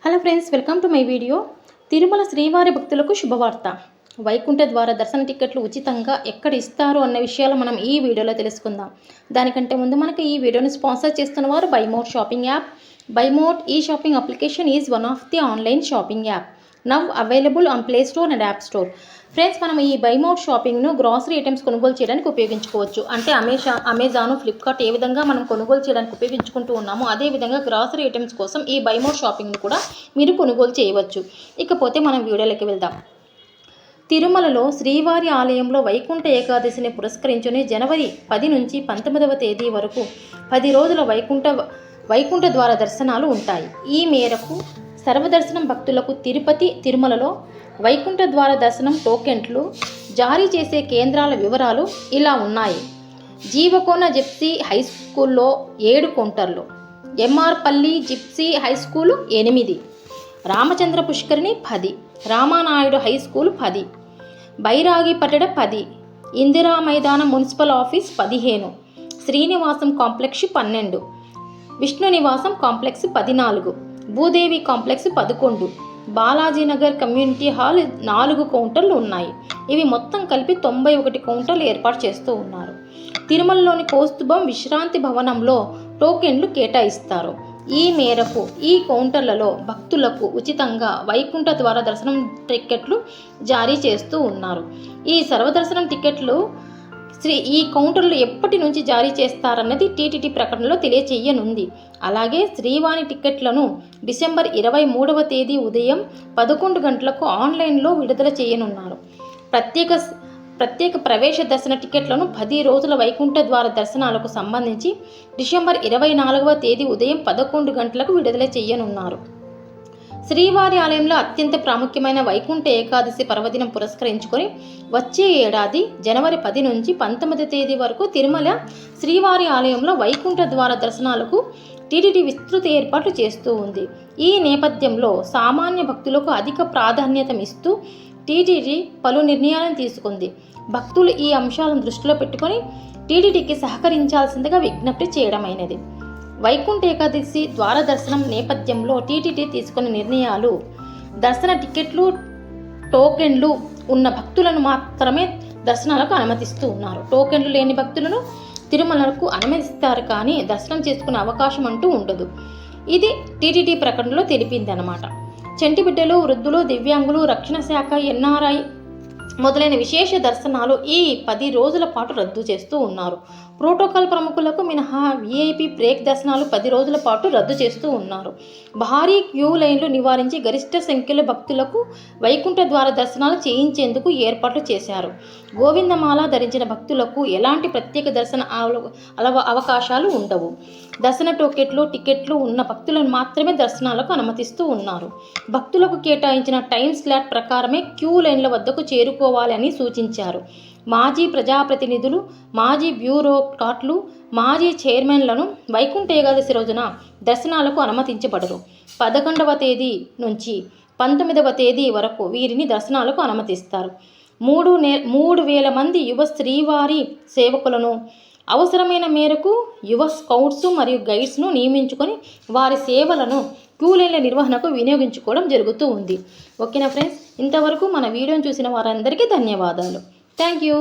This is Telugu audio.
Hello friends, welcome to my video. Tirumala శ్రీవారి భక్తులకు శుభవార్త. వైకుంఠ ద్వార దర్శన టికెట్లు ఉచితంగా ఎక్కడ ఇస్తారు అన్న విషయాలు మనం ఈ వీడియోలో తెలుసుకుందాం. దానికంటే ముందు మనకు ఈ వీడియోని స్పాన్సర్ చేస్తున్న వారు బైమోట్ షాపింగ్ యాప్. బైమోట్ ఈ shopping application is one of the online shopping app now available on Play Store and App Store. Friends, మనం ఈ బైమోట్ షాపింగ్ను గ్రాసరీ ఐటమ్స్ కొనుగోలు చేయడానికి ఉపయోగించుకోవచ్చు. అంటే అమెజాన్, ఫ్లిప్కార్ట్ ఏ విధంగా మనం కొనుగోలు చేయడానికి ఉపయోగించుకుంటూ ఉన్నామో అదేవిధంగా గ్రాసరీ ఐటమ్స్ కోసం ఈ బైమోట్ షాపింగ్ను కూడా మీరు కొనుగోలు చేయవచ్చు. ఇకపోతే మనం వీడియోలోకి వెళ్దాం. తిరుమలలో శ్రీవారి ఆలయంలో వైకుంఠ ఏకాదశిని పురస్కరించుని జనవరి 10 నుంచి 19వ తేదీ వరకు 10 రోజుల వైకుంఠ ద్వార దర్శనాలు ఉంటాయి. ఈ మేరకు సర్వదర్శనం భక్తులకు తిరుమలలో వైకుంఠ ద్వార దర్శనం టోకెన్లు జారీ చేసే కేంద్రాల వివరాలు ఇలా ఉన్నాయి. జీవకోన జిప్సీ హై స్కూల్లో 7 కౌంటర్లు, ఎంఆర్ పల్లి జిప్సీ హై స్కూలు 8, రామచంద్ర పుష్కరిణి 10, రామానాయుడు హై స్కూల్ 10, బైరాగి పట్టడ 10, ఇందిరా మైదానం municipal office 15, Srinivasam complex 12, Vishnu Nivasam complex 14, Bhudevi complex 11, Balajinagar community hall 4 కౌంటర్లు ఉన్నాయి. ఇవి మొత్తం కలిపి 91 కౌంటర్లు ఏర్పాటు చేస్తూ ఉన్నారు. తిరుమలలోని కౌస్తుభం విశ్రాంతి భవనంలో టోకెన్లు కేటాయిస్తారు. ఈ మేరకు ఈ కౌంటర్లలో భక్తులకు ఉచితంగా వైకుంఠ ద్వార దర్శనం టికెట్లు జారీ చేస్తూ ఉన్నారు. ఈ సర్వదర్శనం టికెట్లు ఈ కౌంటర్లు ఎప్పటి నుంచి జారీ చేస్తారన్నది టీటీడీ ప్రకటనలో తెలియచేయనుంది. అలాగే శ్రీవాణి టికెట్లను డిసెంబర్ 23వ తేదీ ఉదయం 11 గంటలకు ఆన్లైన్లో విడుదల చేయనున్నారు. ప్రత్యేక ప్రవేశ దర్శన టికెట్లను 10 రోజుల వైకుంఠ ద్వార దర్శనాలకు సంబంధించి డిసెంబర్ 24వ తేదీ ఉదయం 11 గంటలకు విడుదల చేయనున్నారు. శ్రీవారి ఆలయంలో అత్యంత ప్రాముఖ్యమైన వైకుంఠ ఏకాదశి పర్వదినం పురస్కరించుకొని వచ్చే ఏడాది జనవరి 10 నుంచి 19 తేదీ వరకు తిరుమల శ్రీవారి ఆలయంలో వైకుంఠ ద్వార దర్శనాలకు టీటీడీ విస్తృత ఏర్పాట్లు చేస్తూ ఉంది. ఈ నేపథ్యంలో సామాన్య భక్తులకు అధిక ప్రాధాన్యతనిస్తూ టీటీడీ పలు నిర్ణయాలను తీసుకుంది. భక్తులు ఈ అంశాలను దృష్టిలో పెట్టుకొని టీటీడీకి సహకరించాల్సిందిగా విజ్ఞప్తి చేయడమైనది. వైకుంఠ ఏకాదశి ద్వార దర్శనం నేపథ్యంలో టీటీడీ తీసుకున్న నిర్ణయాలు: దర్శన టికెట్లు, టోకెన్లు ఉన్న భక్తులను మాత్రమే దర్శనాలకు అనుమతిస్తూ ఉన్నారు. టోకెన్లు లేని భక్తులను తిరుమలకు అనుమతిస్తారు, కానీ దర్శనం చేసుకునే అవకాశం అంటూ ఉండదు. ఇది టీటీడీ ప్రకటనలో తెలిపింది అన్నమాట. చంటి బిడ్డలు, వృద్ధులు, దివ్యాంగులు, రక్షణ శాఖ, ఎన్ఆర్ఐ మొదలైన విశేష దర్శనాలు ఈ 10 రోజుల పాటు రద్దు చేస్తూ ఉన్నారు. ప్రోటోకాల్ ప్రముఖులకు మినహా విఐపి బ్రేక్ దర్శనాలు 10 రోజుల పాటు రద్దు చేస్తూ ఉన్నారు. భారీ క్యూ లైన్లు నివారించి గరిష్ట సంఖ్యలో భక్తులకు వైకుంఠ ద్వార దర్శనాలు చేయించేందుకు ఏర్పాట్లు చేశారు. గోవిందమాల ధరించిన భక్తులకు ఎలాంటి ప్రత్యేక దర్శన అవకాశాలు ఉండవు. దర్శన టికెట్లు ఉన్న భక్తులను మాత్రమే దర్శనాలకు అనుమతిస్తూ ఉన్నారు. భక్తులకు కేటాయించిన టైం స్లాట్ ప్రకారమే క్యూ లైన్ల వద్దకు చేరుకోవాలని సూచించారు. మాజీ ప్రజాప్రతినిధులు, మాజీ బ్యూరోక్రాట్లు, మాజీ చైర్మన్లను వైకుంఠ ఏకాదశి రోజున దర్శనాలకు అనుమతించబడరు. 11వ తేదీ నుంచి 19వ తేదీ వరకు వీరిని దర్శనాలకు అనుమతిస్తారు. 3,000 మంది యువ శ్రీవారి సేవకులను, అవసరమైన మేరకు యువ స్కౌట్స్ మరియు గైడ్స్ను నియమించుకొని వారి సేవలను క్యూలైన్ల నిర్వహణకు వినియోగించుకోవడం జరుగుతూ ఉంది. ఓకేనా ఫ్రెండ్స్, ఇంతవరకు మన వీడియోని చూసిన వారందరికీ ధన్యవాదాలు. Thank you.